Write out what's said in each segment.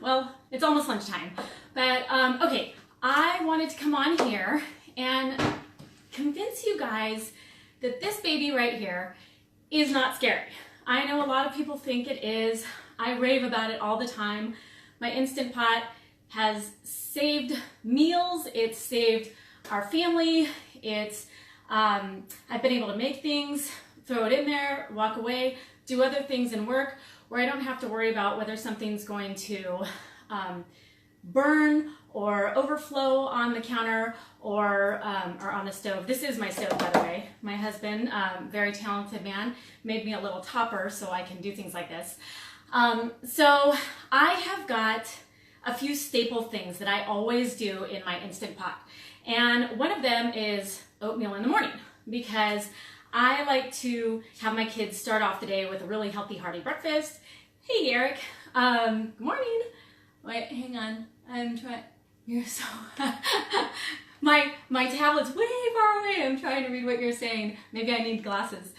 Well, it's almost lunchtime, but okay, I wanted to come on here and convince you guys that this baby right here is not scary. I know a lot of people think it is. I rave about it all the time. My Instant Pot has saved meals, it's saved our family, it's I've been able to make things, throw it in there, walk away, do other things and work where I don't have to worry about whether something's going to burn or overflow on the counter or on the stove. This is my stove, by the way. My husband, very talented man, made me a little topper so I can do things like this. So I have got a few staple things that I always do in my Instant Pot. And one of them is oatmeal in the morning, because I like to have my kids start off the day with a really healthy, hearty breakfast. Hey, Eric. Good morning. Wait, hang on. I'm trying. You're so... my tablet's way far away. I'm trying to read what you're saying. Maybe I need glasses.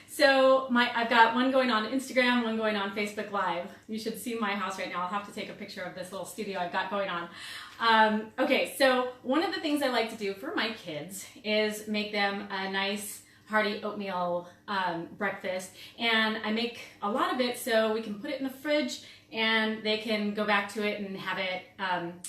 So I've got one going on Instagram, one going on Facebook Live. You should see my house right now. I'll have to take a picture of this little studio I've got going on. Okay, so one of the things I like to do for my kids is make them a nice hearty oatmeal breakfast, and I make a lot of it so we can put it in the fridge and they can go back to it and have it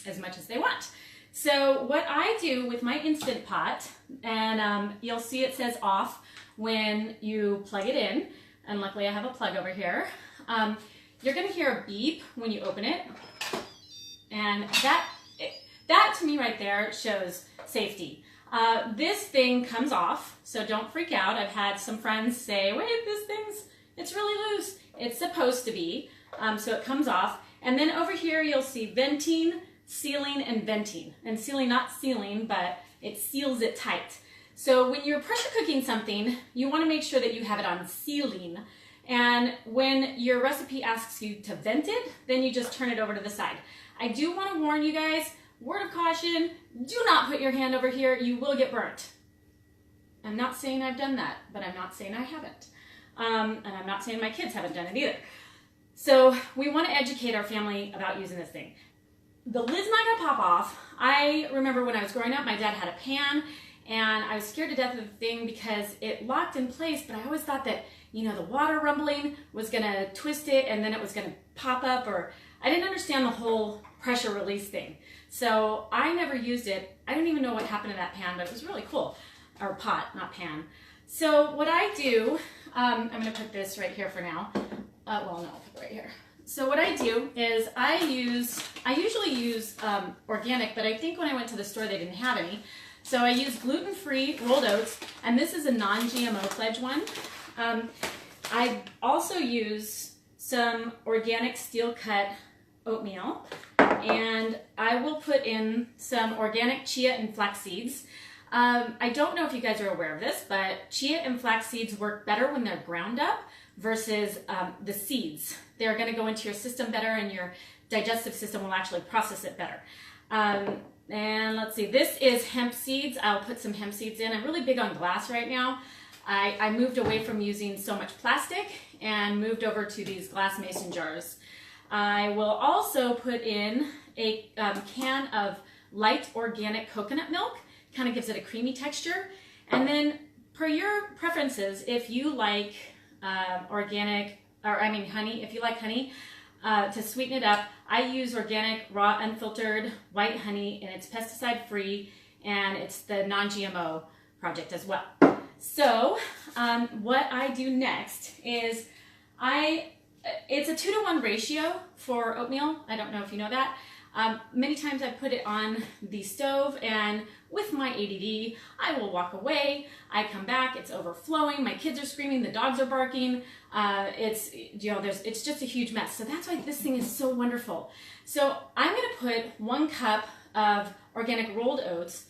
as much as they want. So what I do with my Instant Pot, and you'll see it says off when you plug it in, and luckily I have a plug over here. You're going to hear a beep when you open it, and that to me right there shows safety. This thing comes off, so don't freak out. I've had some friends say, wait, it's really loose. It's supposed to be, so it comes off. And then over here you'll see venting, sealing, and venting. And sealing, not sealing, but it seals it tight. So when you're pressure cooking something, you want to make sure that you have it on sealing. And when your recipe asks you to vent it, then you just turn it over to the side. I do want to warn you guys, word of caution, do not put your hand over here. You will get burnt. I'm not saying I've done that, but I'm not saying I haven't. And I'm not saying my kids haven't done it either. So we want to educate our family about using this thing. The lid's not going to pop off. I remember when I was growing up, my dad had a pan, and I was scared to death of the thing because it locked in place, but I always thought that, you know, the water rumbling was going to twist it and then it was going to pop up, or I didn't understand the whole pressure release thing. So I never used it. I don't even know what happened to that pan, but it was really cool. Or pot, not pan. So what I do, I'm going to put this right here for now. Well, no, I'll put it right here. So what I do is I usually use organic, but I think when I went to the store they didn't have any. So I use gluten-free rolled oats, and this is a non-GMO pledge one. I also use some organic steel-cut oatmeal, and I will put in some organic chia and flax seeds. I don't know if you guys are aware of this, but chia and flax seeds work better when they're ground up versus the seeds. They're going to go into your system better, and your digestive system will actually process it better. And let's see, this is hemp seeds. I'll put some hemp seeds in. I'm really big on glass right now. I moved away from using so much plastic and moved over to these glass mason jars. I will also put in a can of light organic coconut milk. Kind of gives it a creamy texture. And then per your preferences, if you like honey, if you like honey, to sweeten it up, I use organic, raw, unfiltered white honey, and it's pesticide free, and it's the non-GMO project as well. So what I do next is it's a 2-to-1 ratio for oatmeal. I don't know if you know that. Many times I put it on the stove, and with my ADD, I will walk away. I come back, it's overflowing. My kids are screaming, the dogs are barking. It's just a huge mess. So that's why this thing is so wonderful. So I'm going to put 1 cup of organic rolled oats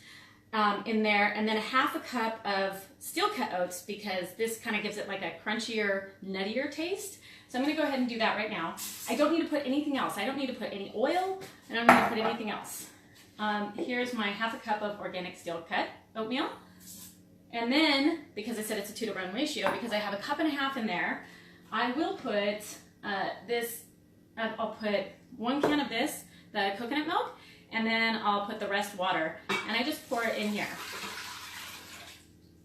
in there, and then a half a cup of steel cut oats, because this kind of gives it like a crunchier, nuttier taste. So I'm going to go ahead and do that right now. I don't need to put anything else. I don't need to put any oil. I don't need to put anything else. Here's my half a cup of organic steel cut oatmeal. And then, because I said it's a 2-to-1 ratio, because I have a 1.5 cups in there, I will put this I'll put 1 can of this, the coconut milk, and then I'll put the rest water, and I just pour it in here.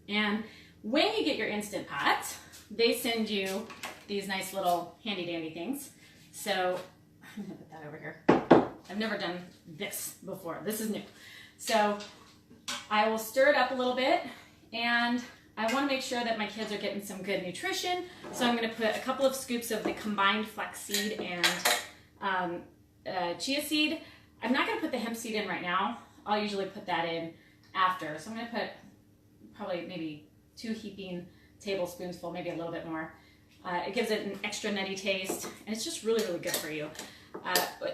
And when you get your Instant Pot, they send you these nice little handy dandy things. So I'm gonna put that over here. I've never done this before. This is new. So I will stir it up a little bit, and I want to make sure that my kids are getting some good nutrition. So I'm going to put a couple of scoops of the combined flaxseed and chia seed. I'm not going to put the hemp seed in right now. I'll usually put that in after. So I'm going to put probably maybe 2 heaping tablespoons full, maybe a little bit more. It gives it an extra nutty taste, and it's just really, really good for you.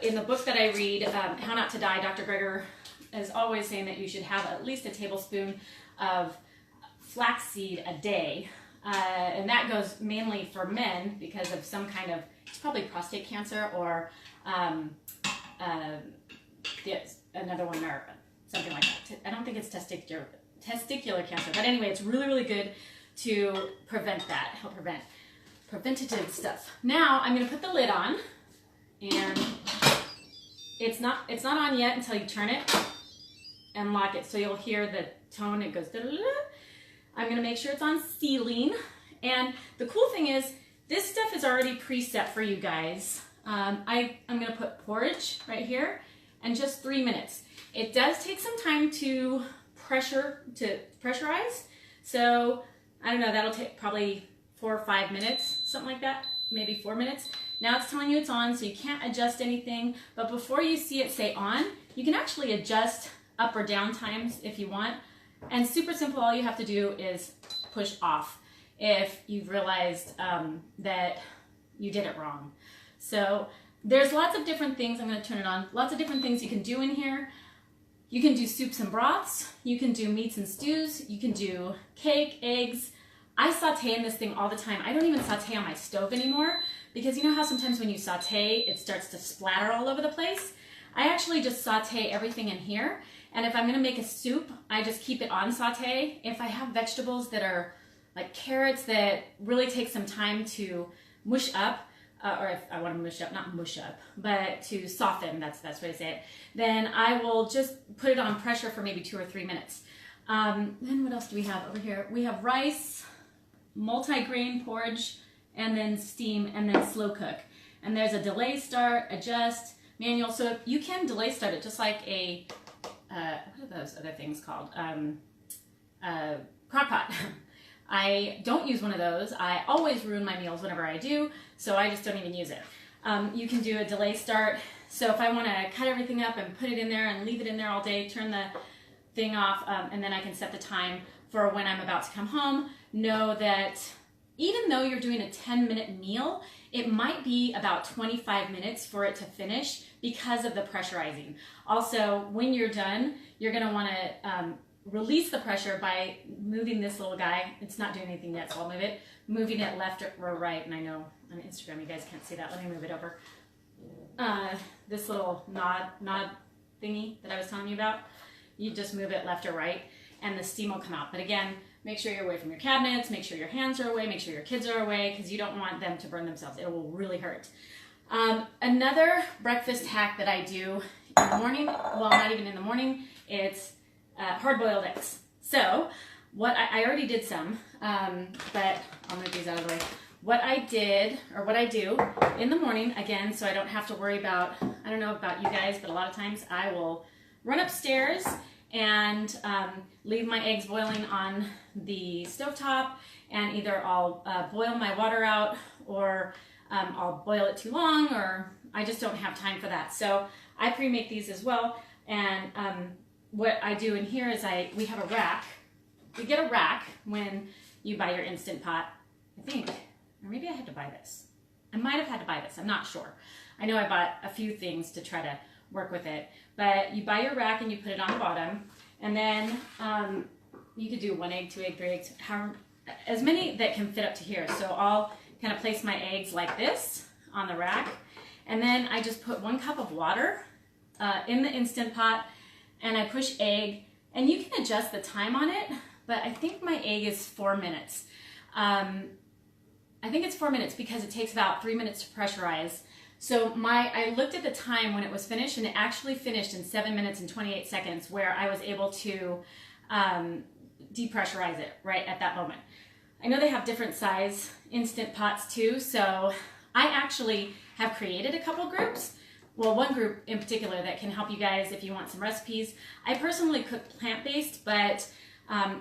In the book that I read, How Not to Die, Dr. Greger is always saying that you should have at least a tablespoon of flaxseed a day. And that goes mainly for men because of some kind of, it's probably prostate cancer or another one, or something like that. I don't think it's testicular cancer. But anyway, it's really, really good to prevent that, help prevent preventative stuff. Now I'm going to put the lid on, and it's not on yet until you turn it and lock it. So you'll hear the tone. It goes da-da-da-da. I'm going to make sure it's on sealing. And the cool thing is this stuff is already preset for you guys. I'm going to put porridge right here and just 3 minutes. It does take some time to pressurize. So I don't know, that'll take probably 4 or 5 minutes, something like that, maybe 4 minutes. Now it's telling you it's on, so you can't adjust anything. But before you see it say on, you can actually adjust up or down times if you want. And super simple, all you have to do is push off if you've realized that you did it wrong. So there's lots of different things. I'm going to turn it on. Lots of different things you can do in here. You can do soups and broths. You can do meats and stews. You can do cake, eggs. I saute in this thing all the time. I don't even saute on my stove anymore because you know how sometimes when you saute, it starts to splatter all over the place? I actually just saute everything in here. And if I'm going to make a soup, I just keep it on saute. If I have vegetables that are like carrots that really take some time to mush up, or if I want to mush up, not mush up, but to soften, that's the best way to say it, then I will just put it on pressure for maybe 2 or 3 minutes. Then what else do we have over here? We have rice, multi-grain porridge, and then steam, and then slow cook. And there's a delay start, adjust, manual. So you can delay start it just like a, what are those other things called? Crock pot. I don't use one of those. I always ruin my meals whenever I do, so I just don't even use it. You can do a delay start. So if I want to cut everything up and put it in there and leave it in there all day, turn the thing off, and then I can set the time for when I'm about to come home. Know that even though you're doing a 10-minute meal, it might be about 25 minutes for it to finish because of the pressurizing. Also, when you're done, you're going to want to release the pressure by moving this little guy. It's not doing anything yet, so I'll move it. Moving it left or right, and I know on Instagram you guys can't see that. Let me move it over. This little nod thingy that I was telling you about, you just move it left or right, and the steam will come out. But again, make sure you're away from your cabinets, make sure your hands are away, make sure your kids are away, because you don't want them to burn themselves. It will really hurt. Another breakfast hack that I do in the morning, well, not even in the morning, it's hard-boiled eggs. So what I already did some, but I'll move these out of the way. What I do in the morning, again, so I don't have to worry about, I don't know about you guys, but a lot of times I will run upstairs and leave my eggs boiling on the stovetop, and either I'll boil my water out, or I'll boil it too long, or I just don't have time for that. So I pre-make these as well, and what I do in here is we have a rack. You get a rack when you buy your Instant Pot, I think, or maybe I had to buy this. I might have had to buy this, I'm not sure. I know I bought a few things to try to work with it, but you buy your rack and you put it on the bottom, and then you could do 1 egg, 2 egg, 3 eggs, as many that can fit up to here. So I'll kind of place my eggs like this on the rack, and then I just put 1 cup of water in the Instant Pot, and I push egg, and you can adjust the time on it, but I think my egg is 4 minutes. I think it's 4 minutes because it takes about 3 minutes to pressurize. So I looked at the time when it was finished, and it actually finished in 7 minutes and 28 seconds, where I was able to depressurize it right at that moment. I know they have different size Instant Pots too, so I actually have created a couple groups. Well, one group in particular that can help you guys if you want some recipes. I personally cook plant-based, but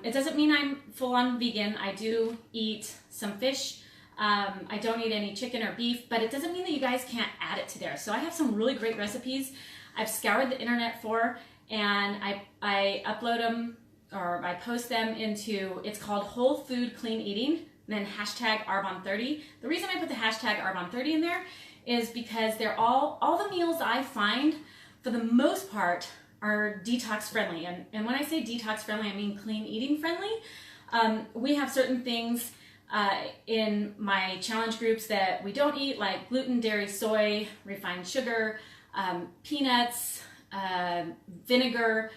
it doesn't mean I'm full-on vegan. I do eat some fish. I don't eat any chicken or beef, but it doesn't mean that you guys can't add it to there. So I have some really great recipes I've scoured the internet for, and I upload them, or I post them into, it's called Whole Food Clean Eating, and then hashtag Arbonne30. The reason I put the hashtag Arbonne30 in there is because they're all the meals I find, for the most part, are detox friendly. And when I say detox friendly, I mean clean eating friendly. We have certain things in my challenge groups that we don't eat, like gluten, dairy, soy, refined sugar, peanuts, vinegar.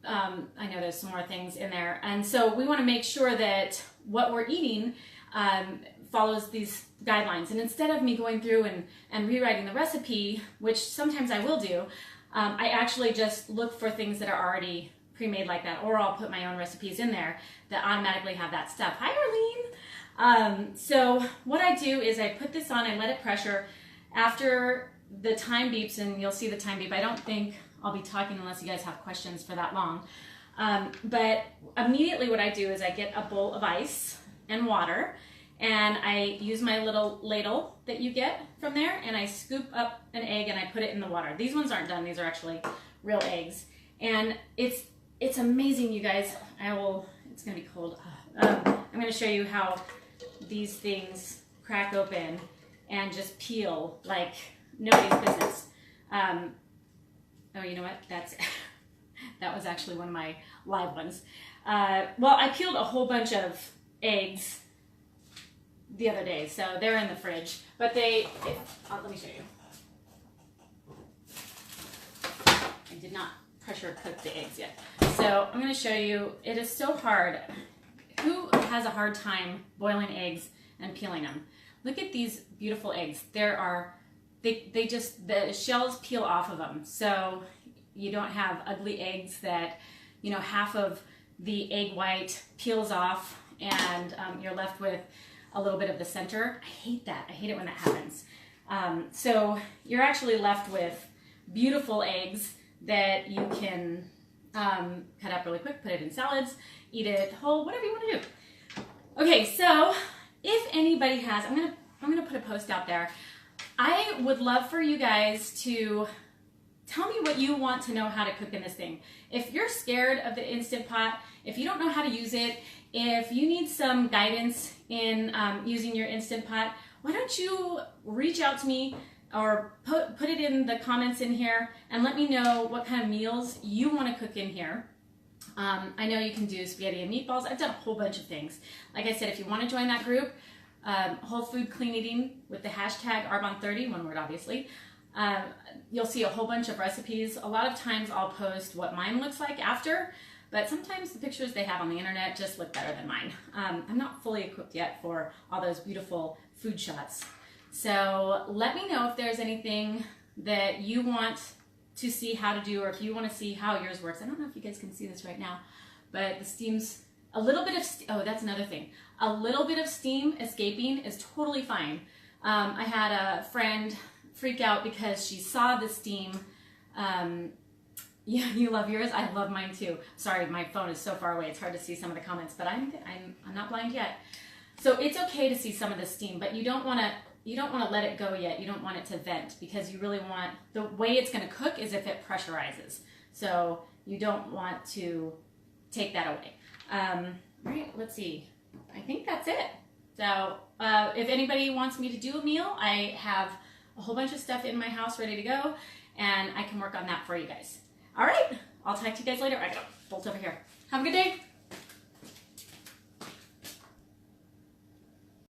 I know there's some more things in there. And so we want to make sure that what we're eating follows these guidelines. And instead of me going through and rewriting the recipe, which sometimes I will do, I actually just look for things that are already pre-made like that, or I'll put my own recipes in there that automatically have that stuff. Hi, Arlene. So what I do is I put this on, I let it pressure. After the time beeps, and you'll see the time beep, I don't think I'll be talking unless you guys have questions for that long. But immediately what I do is I get a bowl of ice and water, and I use my little ladle that you get from there, and I scoop up an egg and I put it in the water. These ones aren't done, these are actually real eggs. And it's amazing, you guys. It's gonna be cold. I'm gonna show you how these things crack open and just peel like nobody's business. Oh, you know what? That was actually one of my live ones. Well, I peeled a whole bunch of eggs the other day, so they're in the fridge. But let me show you. I did not pressure cook the eggs yet. So I'm going to show you. It is so hard. Who has a hard time boiling eggs and peeling them? Look at these beautiful eggs. The shells peel off of them, so you don't have ugly eggs that, you know, half of the egg white peels off and you're left with a little bit of the center. I hate that. I hate it when that happens. So you're actually left with beautiful eggs that you can cut up really quick, put it in salads, eat it whole, whatever you want to do. Okay, so if anybody has, I'm gonna put a post out there. I would love for you guys to tell me what you want to know how to cook in this thing. If you're scared of the Instant Pot, if you don't know how to use it, if you need some guidance in using your Instant Pot, why don't you reach out to me or put it in the comments in here and let me know what kind of meals you want to cook in here. I know you can do spaghetti and meatballs. I've done a whole bunch of things. Like I said, if you want to join that group, Whole Food Clean Eating with the hashtag Arbonne30, one word obviously, you'll see a whole bunch of recipes. A lot of times I'll post what mine looks like after, but sometimes the pictures they have on the internet just look better than mine. I'm not fully equipped yet for all those beautiful food shots. So let me know if there's anything that you want to see how to do, or if you want to see how yours works. I don't know if you guys can see this right now, but the steam's a little bit of, oh, that's another thing. A little bit of steam escaping is totally fine. I had a friend freak out because she saw the steam. Yeah, you love yours. I love mine too. Sorry, my phone is so far away. It's hard to see some of the comments, but I'm not blind yet. So it's okay to see some of the steam, but you don't want to let it go yet. You don't want it to vent, because you really want, the way it's going to cook is if it pressurizes. So you don't want to take that away. All right, let's see. I think that's it. So if anybody wants me to do a meal, I have a whole bunch of stuff in my house ready to go, and I can work on that for you guys. All right, I'll talk to you guys later. I gotta bolt over here. Have a good day.